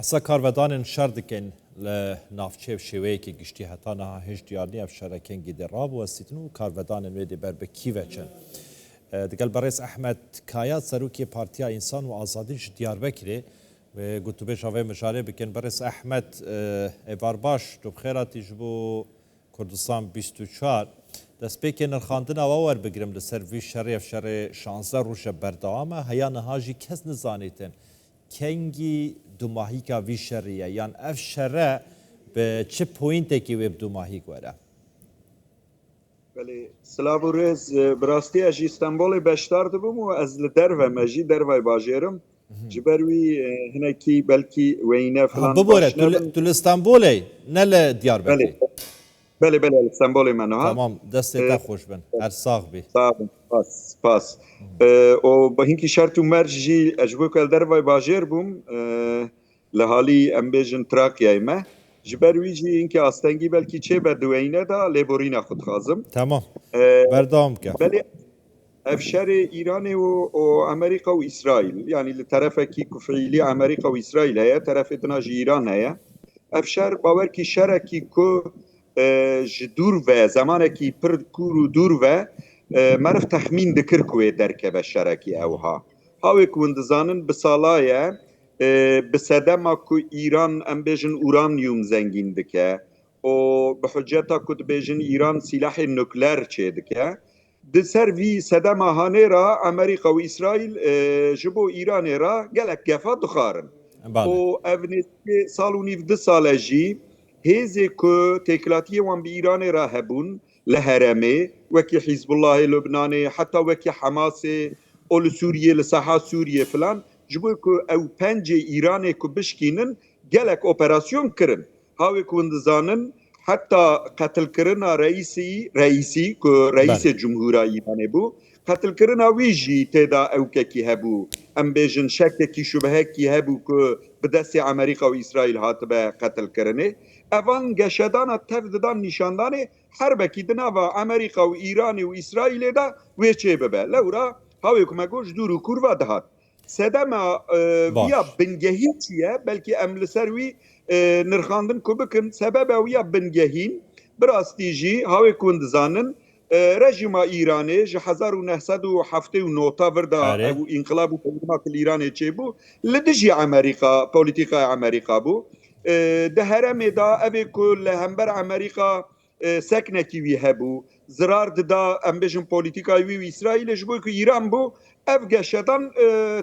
ئەسا کارڤدانên şer dikin li navçev şêweyekê giştî heta niha hêj diyar niye ev şerekengî de rabwesîtin û karvedanên wê dê ber bi kî veçin. Digel berêz Ehmed Kaya Serokê Partiya Însan û Azadî ji Diyarbekirê gotûbêja vê mijarê bikin. Berêz Ehmed êvar baş tu bixêratî ji bo Kurdistan 24 destpêkê nirxandina we werbigirim li ser vî şerê ev şerê 16 rûj berdewam e heya niha jî kes nizanîtin kengî dumahîka vî şerê ye yan ev şere bi çi pointekî wê bi dumahîk were. Belê silav û rêz bi rastî ez ji Stenbolê beşdar dibim û ez li derve me jî dervayê bajêrim ji ber wî hinekî belkî weyne filan bibore tu li Stenbolê ne li Diyarbekirê. Belê li Stenbolê me niha. Tamam destê te xweş bin her sax bê. Spas. û bi hinkî şert û merc jî ez ji bo ku ez dervayê bajêr bûm li halî em bêjin Trakyayê me. Ji ber wî jî hinkî astengî belkî çêbe di weyne da lêborîna xwe dixwazim. Tamam. Berdewam bike. Belê ev şerê Îranê û Amerîka û İsraîl yanî li terefekî ku fiîlî Amerîka û İsraîl heye terefê din jî Îran heye. Ev şer bawerkî şerekî ku ji dûr ve zamanekî pir kûr û dûr ve meriv texmîn dikir ku wê derkeve şerekî ew ha. Hawê ku hûn dizanin bi salaye bi sedema ku Îran em bêjin uranyum zengîn dike û bi hiceta ku dibêjin Îran silahê nukler çê dike. Di ser vî sedema hanê ra Amerîka û İsraîl ji bo Îranê ra gelek gefa dixwarin. û ev nêzîkî sal û nîv 2 sale jî hêzê ku têkilatiyê wan bi Îranê ra hebûn li heremê wekî Hizbullahê Lubnanê heta wekî Hemasê û li Sûriyê li seha Sûriyê filan ji bo ku ew pencê Îranê ku bişkînin gelek operasyon kirin. Hawê ku hûn dizanin heta qetilkirina reîsî ku reîsê Cumhûra Îranê bû qetilkirina wî jî têda ewkekî hebû. Em bêjin şekekî şubehekî hebû ku bi destê Amerîka û İsraîl hatibe qetilkirinê. Evan geşedana tev didan nîşandanê herbekî di nava Amerîka û Îranê û İsraîlê de wê çêbibe. Lewra hawê ku me got ji dûr û kurva dihat. Sedema ya bingehî çi ye belkî em li ser wî nirxandin ku bikin sebebe wî bingehîn bi rastî jî hawê ku hûn dizanin rejima Îranê ji 1979 vir da ew înqilab û pevrîma Îranê çêbû li dijî Amerîka polîtîkaya Amerîka bû. Di heremê da evê ku li hember Amerîka seknekî wî hebû zirar dida em bêjin polîtîkayê wî İsraîlê ji bo ku Îran bû ev geşedan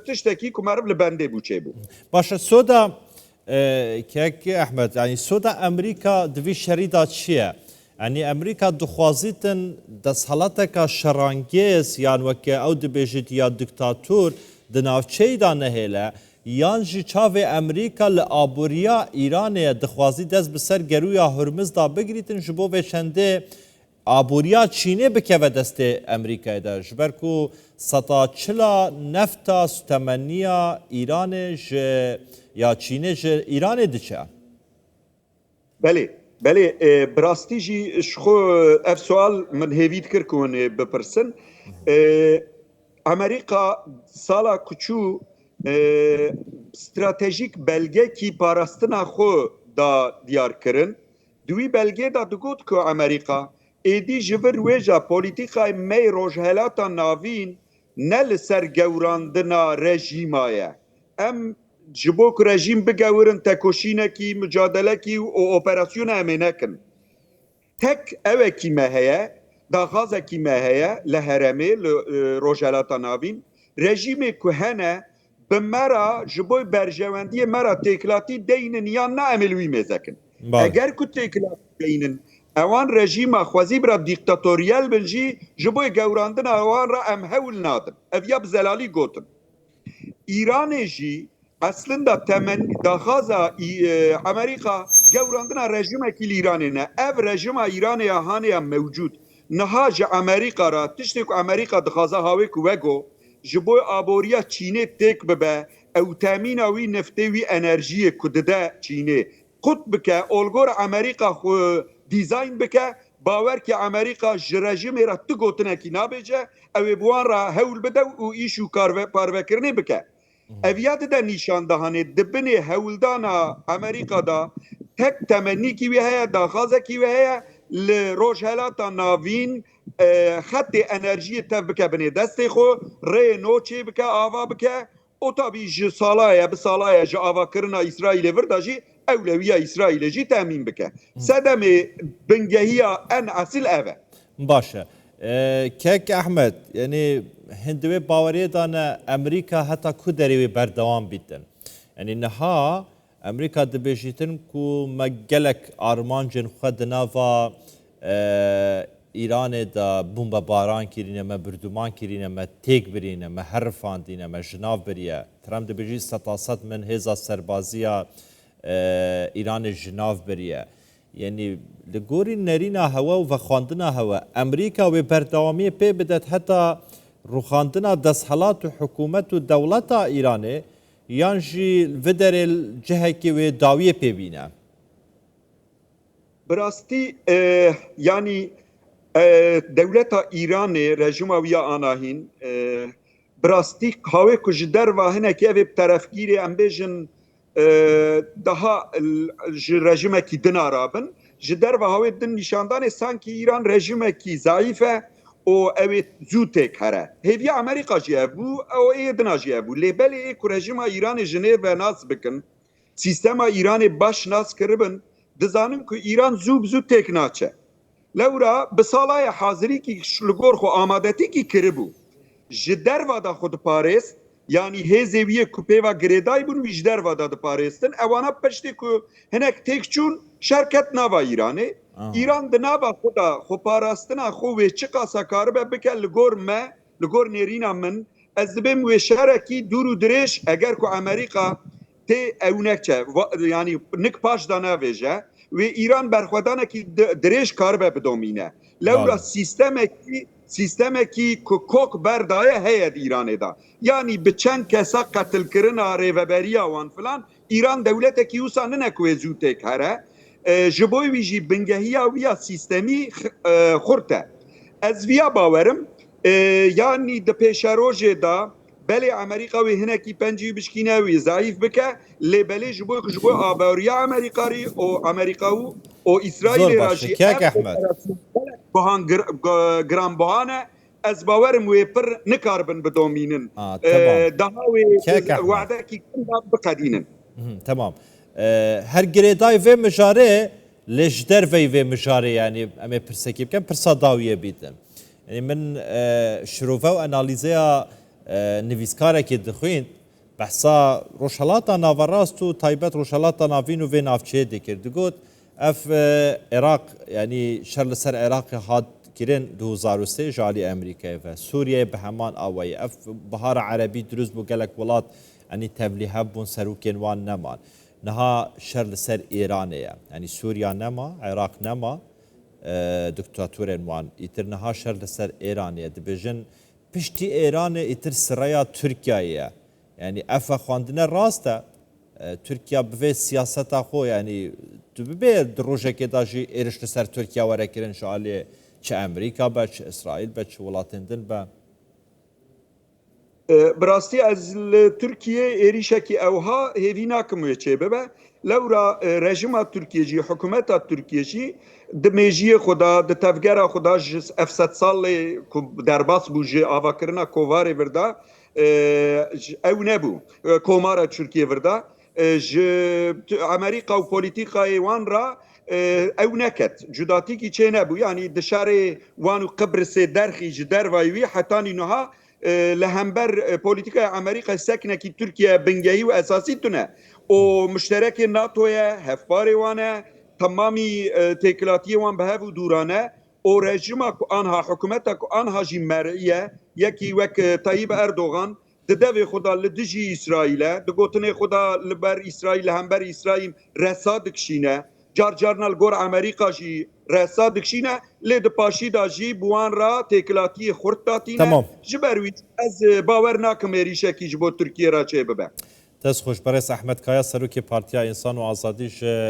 tiştekî ku meriv li bendê bû çêbû. Başa soda kekî Ehmed yanî soda Amerîka di vî şerî da çi ye? Yani Amerîka dixwazîtin desthilateka şerangêz yan weke ew dibêjit ya diktatûr di navçeyê da nehêle yan ji çavê Amerîka li aboriya Îranê dixwazî dest bi ser gerûya Hurmuz da bigirîtin ji bo vê şendê aboriya Çînê bikeve destê Amerîkayê de ji ber ku seta çila nefta stemeniya Îranê ji ya Çînê ji Îranê diçe. Belê bi rastî jî ji xwe ev sual min hêvî dikir ku hûn bipirsin. Amerîka sala kuçû stratejîk belgekî parastina xwe da diyar kirin. Di wî belgê da digot ku Amerîka êdî ji vir wêja polîtîkayê me rojhelata navîn ne li ser gewrandina rejîma ye. Em ji bo ku rejîm bigewirin tekoşînekî, mücadelekî û operasyona em ê nekin. Tek evekî me heye, daxwazekî me heye li heremê li rojhelata navîn, rejîmê ku hene bi me ra ji bo berjewendiyê me ra têkilatî deynin yan ne em ê li wî mêzekin. Eger ku têkilatî deynin ewan rejîma xwezî bira dîktatoriyel bin jî ji bo gewrandina wan ra em hewl nadin. Ev ya bi zelalî gotin. Îranê jî aslında temen daxwaza Amerîka gewrandina rejimekî li Îranê ne. Ev rejima Îranê haniya mewcud. Niha ji Amerîka ra tiştê ku Amerîka dixwaza hawê ku vego ji bo aboriya Çînê têk bibe ew temîna wî neftê wî enerjiyê ku dide Çînê qut bike olgor Amerîka xwe dîzayn bike bawer ki Amerîka ji rejimê ra tu gotinekî nabêje ew ê bi wan ra hewl bide û îş û parvekirinê bike. eviyat de nişan dahane dibine hewldana Amerika da tek temenni ki ve heye daxaze ki ve heye li rojhelata navîn xettê enerjiyê tev bike binê destê xwe rê nû çê bike ava bike o tabii ji salaya bi salaya ji avakirina İsraîlê vir da jî ewleviya İsraîlê jî temîn bike. Sedemê bingehiya en esil ev e. باشه کک احمد یعنی هندوی باوری دانه امریکا حتی کو دریوی بردوام بیتن یعنی نها امریکا دبیجیتن کو مگلک آرمانجن خود نوا ایران دا بومبا باران کرینه ما بردومان کرینه ما تیک برینه ما حرفان دینه ما جناف بریه ترام دبیجی ستاسد من هزا سربازیا ایران جناف بریه یعنی لگوری نرینا هوا و خواندنا هوا امریکا و بردوامی پی بدت حتی رو خواندنا دستحالات و حکومت و دولت ایرانه یانجی ودر الجهه که و داویه پی بینه براستی yani devleta İranê rejima wiya anahîn birastî qawê ku ji derva hinekî ev bi terefgirê em bêjin daha ji rejimekî din arabin ji derva hawê din nîşandanê sankî İran rejimekî zayîf e û ew ê zû têk here. Hêviya Amerîka jî ev bû ew ê dina jî ev bû. Lêbelê ku rejima İranê ji nêv ve nas bikin, sîstema İranê baş nas kiribin, dizanin ku İran zû bi zû têk naçe. Lewra bi salaya hazirîkî li gor xwe amadetekî kiribû. Ji derva da xwe diparêst, yani hêzê wî ku pêva girêdayî bûn wî ji derva da diparêstin. Ewana piştî ku hinek têk çûn şerket nava İranê. İran di nava xwe da xweparastina xwe wê çi qasa karibe bike li gor me, li gor nêrîna min. Ez dibêm wê şerekî dûr û dirêj eger ku Amerîka tê ewnek yani nik paş da navêje. Ve İran berxwedanekî dirêj karibe bidomîne. Lewra sîstemekî ku kok berdaye heye di Îranê da. Yani bi çend kesa qetilkirina rêveberiya wan filan İran dewletekî wisa nine ku wê zû têk here. Ji bo wî jî bingehiya wiya sîstemî xurt e. Ez viya bawerim yani di pêşerojê da belê Amerîka wê hinekî pencî bişkîne wî zayîf bike lê belê ji bo avariya Amerîkarî û Amerîka û İsraîlê ra jî buhan giranbuhan e ez bawerim wê pir nikaribin bidomînin daha wê wa'dekî biqedînin. Tamam. Her girêdayê vê mijarê lê ji derveyê vê mijarê yani em ê pirsekî bikin pirsa dawiyê bîtin. Yani min şirove û analîzeya nivîskarekê dixwîn behsa rojhelata navarast û taybet rojhelata navîn û vê navçeyê dikir. Digot ev Iraq yani şer li ser Iraqê hat kirin 2003 ji alî Amerîkayê ve Sûriyeyê bi heman awayî. Ev bihara erebî dirûst bû gelek welat yani tevlî hebûn serokên wan neman. Niha şer li ser Îranê ye. Yani Sûriya nema, Iraq nema diktatûrên wan. Îtir niha şer li ser Îranê ye. Dibêjin piştî Îranê îtir siraya Tirkiyeyê ye. Yani ev xwandine rast e Tirkiya bi vê siyaseta xwe yani tu bibê di rojekê da jî êriş li ser Tirkiya were kirin ji alî çi Amerîka be, çi İsraîl be, çi welatên din be. Bi rastî ez li Tirkiyê êrişekî ewha hêvî nakim wê çê bibe. Lewra rejima Tirkiye jî hikûmeta Tirkiye jî di mêjiyê xwe da di tevgera xwe da ji ev sed salê ku derbas bû ji avakirina kovarê vir da ew nebû komara Tirkiye vir da ji Amerîka û polîtîkayê wan ra ew neket. Cudatîkî çê nebû yani di şerê wan û Qibrısê derxî ji dervayî wî hetanî niha li hember polîtîkaya Amerîka seknekî Tirkiye bingehî û esasî tune. O müşterekê NATO'ye hevbarê wan e tamamî têkilatiyê wan bi hev û dûrane o rejima ku anha hikûmeta ku anha jî merî ye yekî wek Tayyip Erdogan di devê xwe da li dijî İsraîlê di gotinê xwe da li ber İsraîl li hember İsraîl resa dikişîne car carna li gor Amerîka jî resa dikişîne lê di paşî da jî bi wan ra têkilatiyê xurt datîne ji ber wî ez bawer nakim êrişekî ji bo Tirkiye ra çê bibe. Dest xweş berês Ehmed Kaya serokê Partiya İnsan û Azadî ji